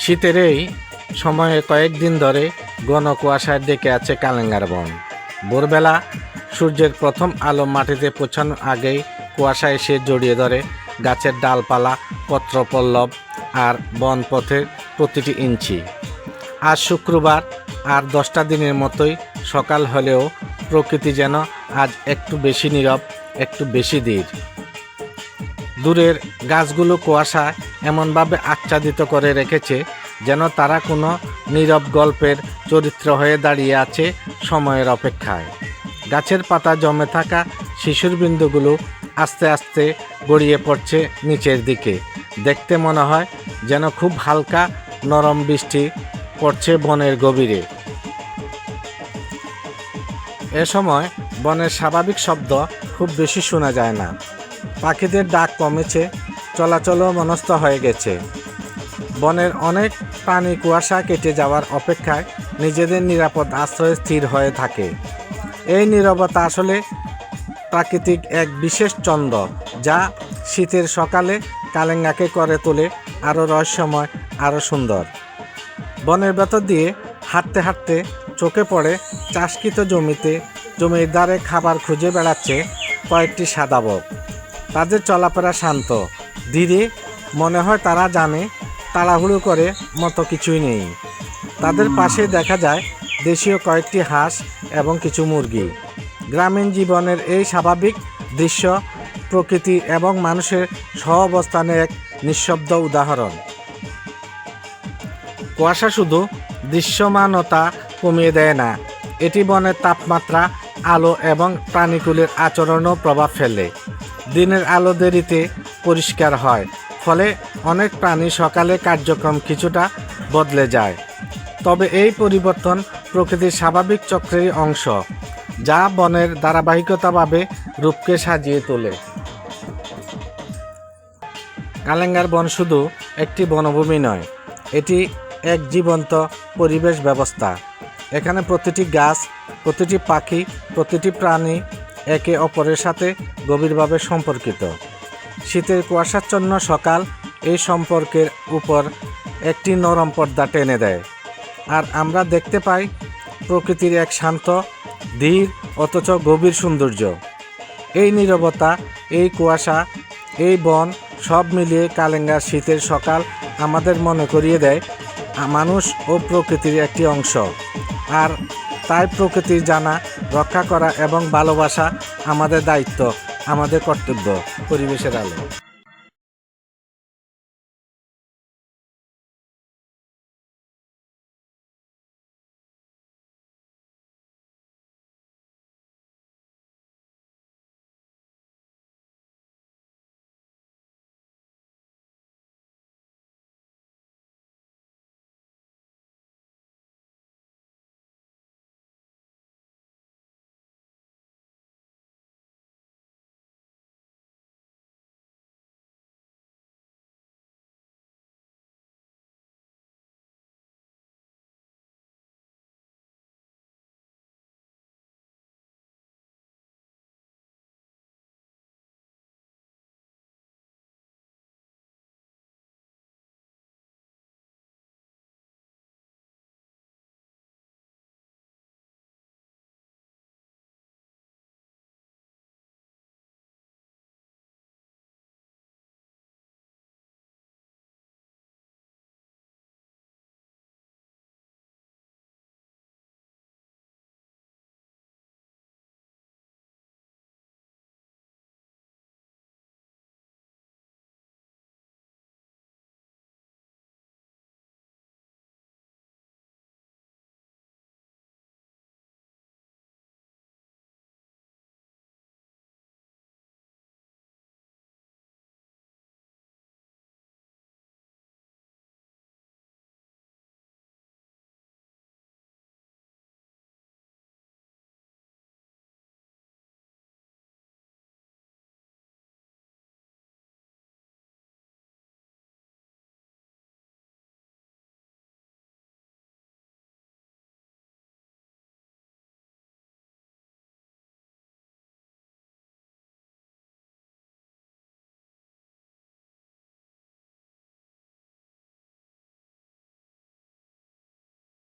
শীতের এই সময়ে কয়েকদিন ধরে ঘন কুয়াশায় ডেকে আছে কালেঙ্গার বন। ভোরবেলা সূর্যের প্রথম আলো মাটিতে পৌঁছানোর আগেই কুয়াশা এসে জড়িয়ে ধরে গাছের ডালপালা, পত্রপল্লব আর বনপথের প্রতিটি ইঞ্চি। আজ শুক্রবার, আর 10টা দিনের মতোই সকাল হলেও প্রকৃতি যেন আজ একটু বেশি নীরব, একটু বেশি ধীর। দূরের গাছগুলো কুয়াশায় এমনভাবে আচ্ছাদিত করে রেখেছে যেন তারা কোনো নীরব গল্পের চরিত্র হয়ে দাঁড়িয়ে আছে সময়ের অপেক্ষায়। গাছের পাতা জমে থাকা শিশির বিন্দুগুলো আস্তে আস্তে গড়িয়ে পড়ছে নিচের দিকে। দেখতে মনে হয় যেন খুব হালকা নরম বৃষ্টি পড়ছে বনের গভীরে। এ সময় বনের স্বাভাবিক শব্দ খুব বেশি শোনা যায় না। পাখিদের ডাক কমেছে, চলাচলও মনস্থ হয়ে গেছে। বনের অনেক প্রাণী কুয়াশা কেটে যাওয়ার অপেক্ষায় নিজেদের নিরাপদ আশ্রয়ে স্থির হয়ে থাকে। এই নীরবতা আসলে প্রাকৃতিক এক বিশেষ ছন্দ, যা শীতের সকালে কালেঙ্গাকে করে তোলে আরও রহস্যময়, আরও সুন্দর। বনের ভেতর দিয়ে হাঁটতে হাঁটতে চোখে পড়ে চাষকৃত জমির ধারে খাবার খুঁজে বেড়াচ্ছে কয়েকটি সাদা বক। তাদের চলাফেরা শান্ত, ধীরে, মনে হয় তারা জানে তাড়াহুড়ো করে মতো কিছুই নেই। তাদের পাশে দেখা যায় দেশীয় কয়েকটি হাঁস এবং কিছু মুরগি। গ্রামীণ জীবনের এই স্বাভাবিক দৃশ্য প্রকৃতি এবং মানুষের সহাবস্থানের এক নিঃশব্দ উদাহরণ। কুয়াশা শুধু দৃশ্যমানতা কমিয়ে দেয় না, এটি বনের তাপমাত্রা, আলো এবং প্রাণীকুলের আচরণও প্রভাব ফেলে। দিনের আলো দেরিতে পরিষ্কার হয়, ফলে অনেক প্রাণী সকালে কার্যক্রম কিছুটা বদলে যায়। তবে এই পরিবর্তন প্রকৃতির স্বাভাবিক চক্রের অংশ, যা বনের ধারাবাহিকতাভাবে রূপকে সাজিয়ে তোলে। কালেঙ্গার বন শুধু একটি বনভূমি নয়, এটি এক জীবন্ত পরিবেশ ব্যবস্থা। এখানে প্রতিটি গাছ, প্রতিটি পাখি, প্রতিটি প্রাণী একে অপরের সাথে গভীরভাবে সম্পর্কিত। শীতের কুয়াশাচ্ছন্ন সকাল এই সম্পর্কের উপর একটি নরম পর্দা টেনে দেয়, আর আমরা দেখতে পাই প্রকৃতির এক শান্ত, ধীর অথচ গভীর সৌন্দর্য। এই নীরবতা, এই কুয়াশা, এই বন সব মিলিয়ে কালেঙ্গার শীতের সকাল আমাদের মনে করিয়ে দেয় মানুষ ও প্রকৃতির একটি অংশ। আর তাই প্রকৃতির জানা, রক্ষা করা এবং ভালোবাসা আমাদের দায়িত্ব, আমাদের কর্তব্য। পরিবেশের আলো।